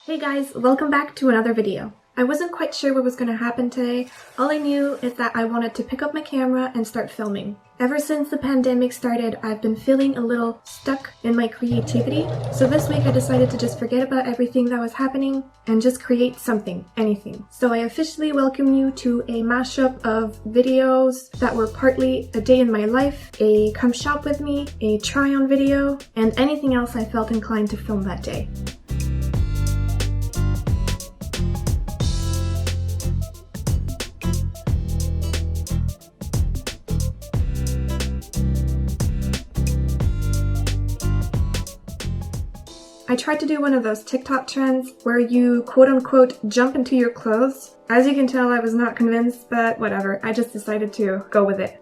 Hey guys, welcome back to another video. I wasn't quite sure what was going to happen today. All I knew is that I wanted to pick up my camera and start filming. Ever since the pandemic started, I've been feeling a little stuck in my creativity, so this week I decided to just forget about everything that was happening and just create something, anything. So I officially welcome you to a mashup of videos that were partly a day in my life, a come shop with me, a try on video, and anything else I felt inclined to film that day. I tried to do one of those TikTok trends where you quote-unquote jump into your clothes. As you can tell, I was not convinced, but whatever. I just decided to go with it.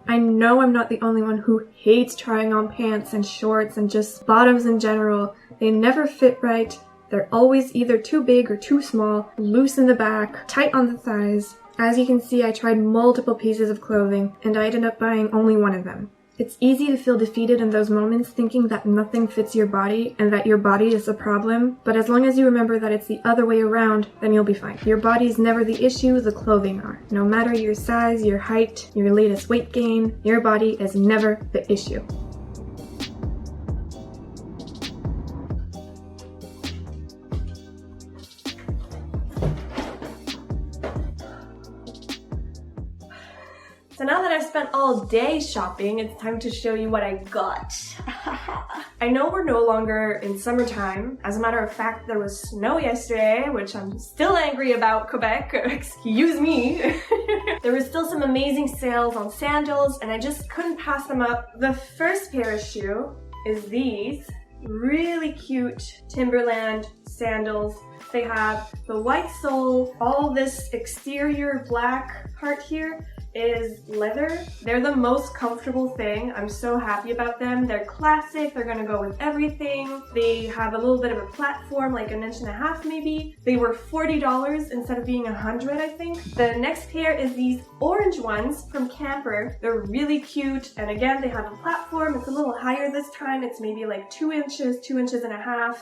I know I'm not the only one who hates trying on pants and shorts and just bottoms in general. They never fit right. They're always either too big or too small, loose in the back, tight on the thighs. As you can see, I tried multiple pieces of clothing and I ended up buying only one of them. It's easy to feel defeated in those moments, thinking that nothing fits your body and that your body is the problem, but as long as you remember that it's the other way around, then you'll be fine. Your body's never the issue, the clothing are. No matter your size, your height, your latest weight gain, your body is never the issue. So now that I've spent all day shopping, it's time to show you what I got. I know we're no longer in summertime. As a matter of fact, there was snow yesterday, which I'm still angry about, Quebec. Excuse me. There was still some amazing sales on sandals, and I just couldn't pass them up. The first pair of shoe is these really cute Timberland sandals. They have the white sole, all this exterior black part here is leather. They're the most comfortable thing. I'm so happy about them. They're classic. They're gonna go with everything. They have a little bit of a platform, like 1.5 inches maybe. They were $40 instead of being $100, I think. The next pair is these orange ones from Camper. They're really cute. And again, they have a platform. It's a little higher this time. It's maybe like 2 inches, 2.5 inches.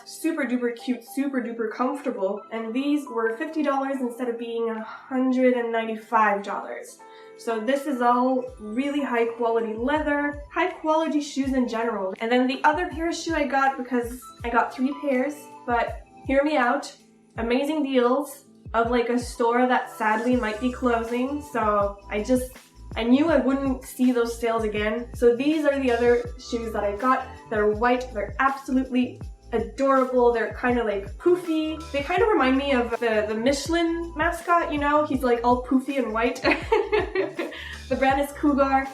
Super duper cute, super duper comfortable. And these were $50 instead of being $195. So this is all really high quality leather, high quality shoes in general. And then the other pair of shoe I got, because I got 3 pairs, but hear me out, amazing deals of like a store that sadly might be closing. So I knew I wouldn't see those sales again. So these are the other shoes that I got. They're white, they're absolutely adorable. They're kind of like poofy. They kind of remind me of the Michelin mascot, you know? He's like all poofy and white. The brand is Cougar.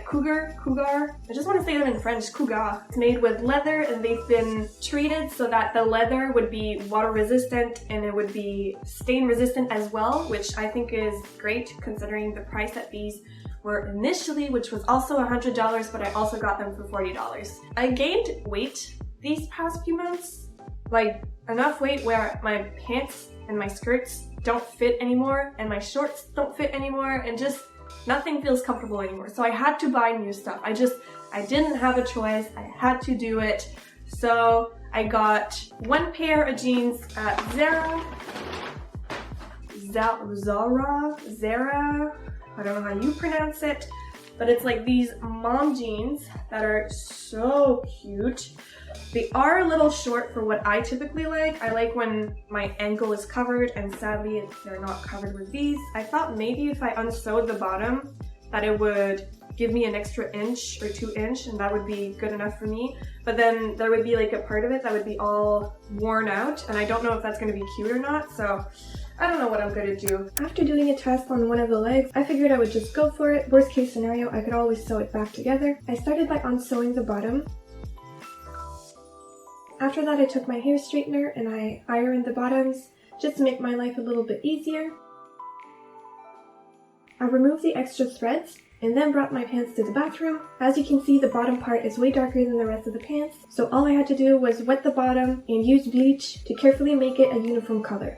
Cougar. I just want to say them in French, Cougar. It's made with leather and they've been treated so that the leather would be water resistant and it would be stain resistant as well, which I think is great considering the price that these were initially, which was also $100, but I also got them for $40. I gained weight these past few months, like enough weight where my pants and my skirts don't fit anymore and my shorts don't fit anymore and just nothing feels comfortable anymore. So I had to buy new stuff. I didn't have a choice. I had to do it. So I got 1 pair of jeans at Zara. I don't know how you pronounce it, but it's like these mom jeans that are so cute. They are a little short for what I typically like. I like when my ankle is covered, and sadly they're not covered with these. I thought maybe if I unsewed the bottom that it would give me an extra inch or 2 inch and that would be good enough for me. But then there would be like a part of it that would be all worn out, and I don't know if that's going to be cute or not, so I don't know what I'm going to do. After doing a test on one of the legs, I figured I would just go for it. Worst case scenario, I could always sew it back together. I started by unsewing the bottom. After that, I took my hair straightener and I ironed the bottoms just to make my life a little bit easier. I removed the extra threads and then brought my pants to the bathroom. As you can see, the bottom part is way darker than the rest of the pants, so all I had to do was wet the bottom and use bleach to carefully make it a uniform color.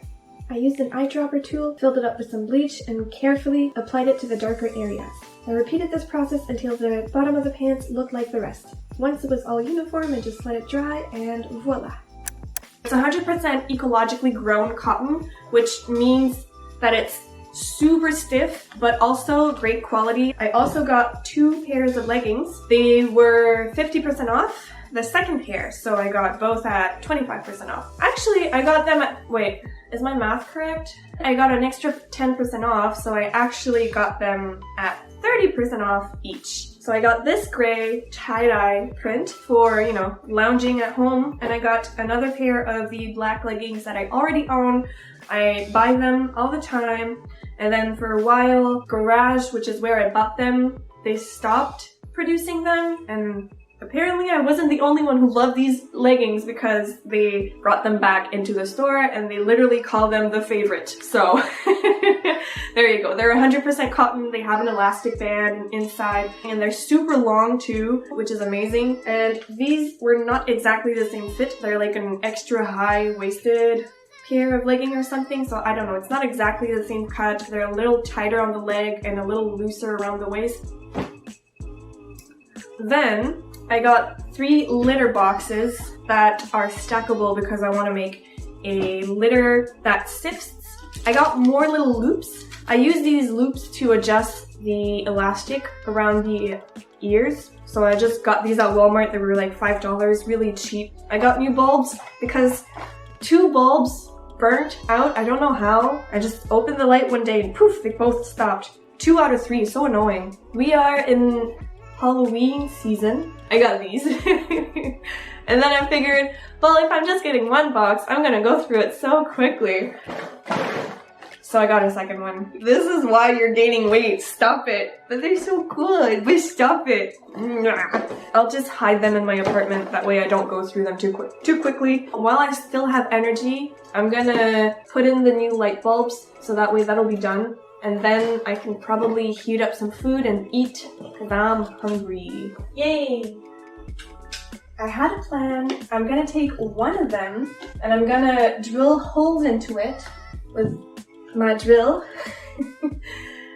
I used an eyedropper tool, filled it up with some bleach, and carefully applied it to the darker areas. I repeated this process until the bottom of the pants looked like the rest. Once it was all uniform, I just let it dry, and voila! It's 100% ecologically grown cotton, which means that it's super stiff, but also great quality. I also got 2 pairs of leggings. They were 50% off the second pair, so I got both at 25% off. Actually, I got them at, wait, is my math correct? I got an extra 10% off, so I actually got them at 30% off each. So I got this gray tie-dye print for, you know, lounging at home, and I got another pair of the black leggings that I already own. I buy them all the time, and then for a while, Garage, which is where I bought them, they stopped producing them, and apparently I wasn't the only one who loved these leggings because they brought them back into the store and they literally call them the favorite. So there you go. They're 100% cotton. They have an elastic band inside and they're super long too, which is amazing. And these were not exactly the same fit. They're like an extra high-waisted pair of legging or something, so I don't know. It's not exactly the same cut. They're a little tighter on the leg and a little looser around the waist. Then I got 3 litter boxes that are stackable because I want to make a litter that sifts. I got more little loops. I use these loops to adjust the elastic around the ears. So I just got these at Walmart. They were like $5, really cheap. I got new bulbs because 2 bulbs burnt out. I don't know how. I just opened the light one day and poof, they both stopped. 2 out of 3, so annoying. We are in Halloween season. I got these. And then I figured, well, if I'm just getting 1 box, I'm gonna go through it so quickly. So I got a second one. This is why you're gaining weight. Stop it. But they're so good. But stop it. I'll just hide them in my apartment. That way I don't go through them too quickly. While I still have energy, I'm gonna put in the new light bulbs. So that way that'll be done. And then I can probably heat up some food and eat because I'm hungry. Yay! I had a plan. I'm gonna take one of them and I'm gonna drill holes into it with my drill.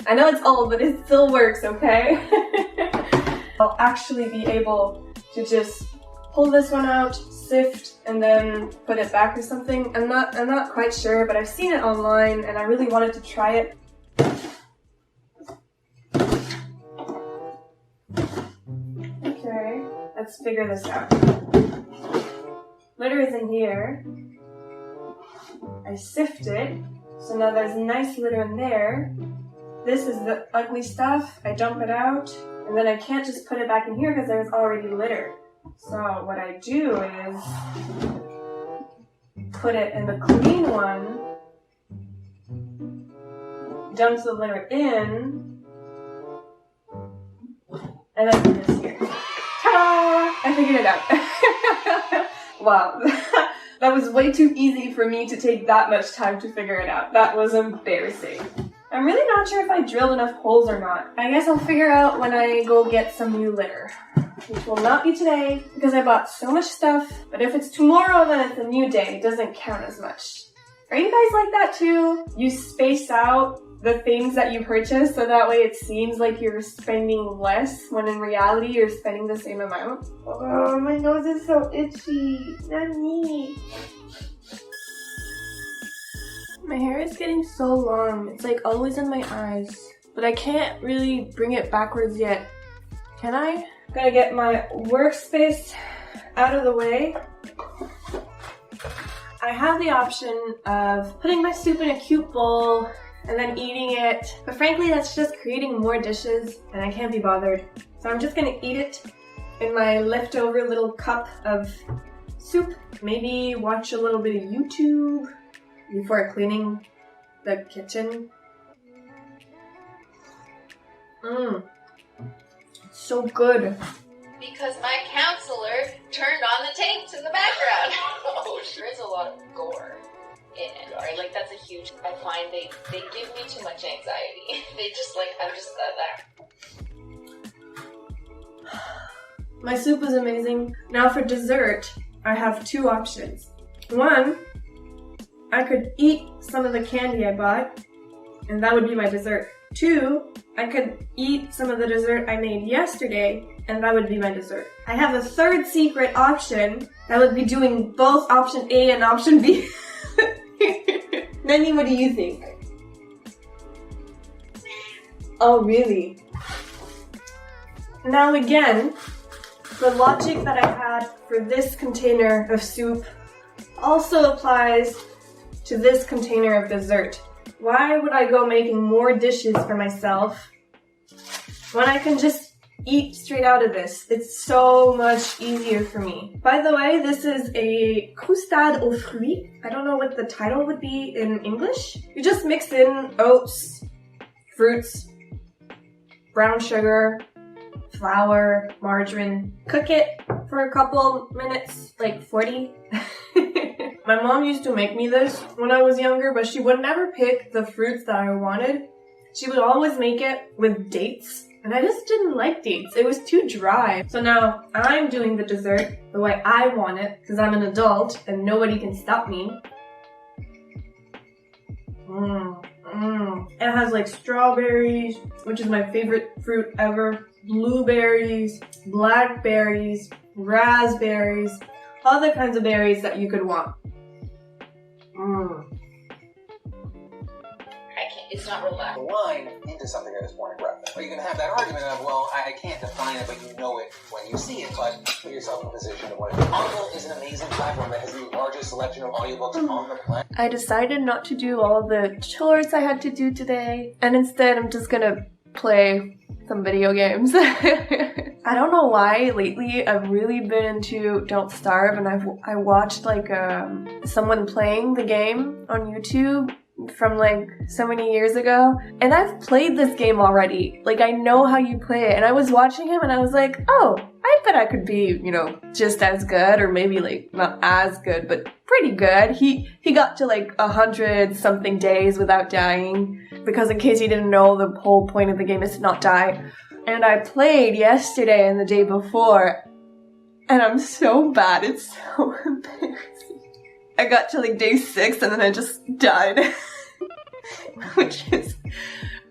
I know it's old, but it still works, okay? I'll actually be able to just pull this one out, sift, and then put it back or something. I'm not quite sure, but I've seen it online and I really wanted to try it. Okay, let's figure this out. Litter is in here. I sift it, so now there's nice litter in there. This is the ugly stuff. I dump it out, and then I can't just put it back in here because there's already litter. So what I do is put it in the clean one, dump the litter in, and then put this here. Ta-da! I figured it out. Wow. That was way too easy for me to take that much time to figure it out. That was embarrassing. I'm really not sure if I drilled enough holes or not. I guess I'll figure out when I go get some new litter. Which will not be today because I bought so much stuff. But if it's tomorrow, then it's a new day. It doesn't count as much. Are you guys like that too? You space out the things that you purchase so that way it seems like you're spending less when in reality you're spending the same amount. Oh, my nose is so itchy. Not me. My hair is getting so long. It's like always in my eyes. But I can't really bring it backwards yet. Can I? I'm gonna get my workspace out of the way, I have the option of putting my soup in a cute bowl and then eating it. But frankly, that's just creating more dishes and I can't be bothered. So I'm just gonna eat it in my leftover little cup of soup. Maybe watch a little bit of YouTube before cleaning the kitchen. So good. Because my counselor turned on the tapes in the background. Oh, there is a lot of gore in it, right? Like that's a huge, I find they give me too much anxiety. They just like, I'm just that. My soup is amazing. Now for dessert, I have two options. One, I could eat some of the candy I bought, and that would be my dessert. Two, I could eat some of the dessert I made yesterday, and that would be my dessert. I have a third secret option that would be doing both option A and option B. Nani, what do you think? Oh, really? Now again, the logic that I had for this container of soup also applies to this container of dessert. Why would I go making more dishes for myself when I can just eat straight out of this? It's so much easier for me. By the way, this is a croustade aux fruits. I don't know what the title would be in English. You just mix in oats, fruits, brown sugar, flour, margarine. Cook it for a couple minutes, like 40. My mom used to make me this when I was younger, but she would never pick the fruits that I wanted. She would always make it with dates, and I just didn't like dates. It was too dry. So now I'm doing the dessert the way I want it, because I'm an adult and nobody can stop me. It has like strawberries, which is my favorite fruit ever, blueberries, blackberries, raspberries, other kinds of berries that you could want. It's not relaxed. Line into something that is pornographic. Or you can have that argument of, well, I can't define it, but you know it when you see it, but put yourself in a position of what it is. Audible is an amazing platform that has the largest selection of audiobooks on the planet. I decided not to do all the chores I had to do today, and instead I'm just gonna play some video games. I don't know why lately I've really been into Don't Starve, and I watched like someone playing the game on YouTube from like so many years ago, and I've played this game already. Like I know how you play it, and I was watching him and I was like, oh, I bet I could be, you know, just as good, or maybe like not as good, but pretty good. He got to like 100 something days without dying, because in case you didn't know, the whole point of the game is to not die. And I played yesterday and the day before, and I'm so bad, it's so embarrassing. I got to like day 6 and then I just died. Which is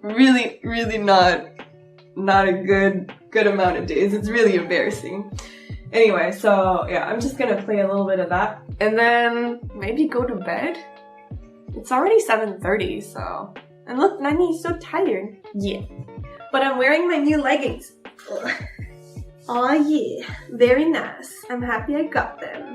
really, really not a good amount of days. It's really embarrassing. Anyway, so yeah, I'm just gonna play a little bit of that and then maybe go to bed. It's already 7:30, so... And look, Nani's so tired. Yeah. But I'm wearing my new leggings. Oh yeah, very nice. I'm happy I got them.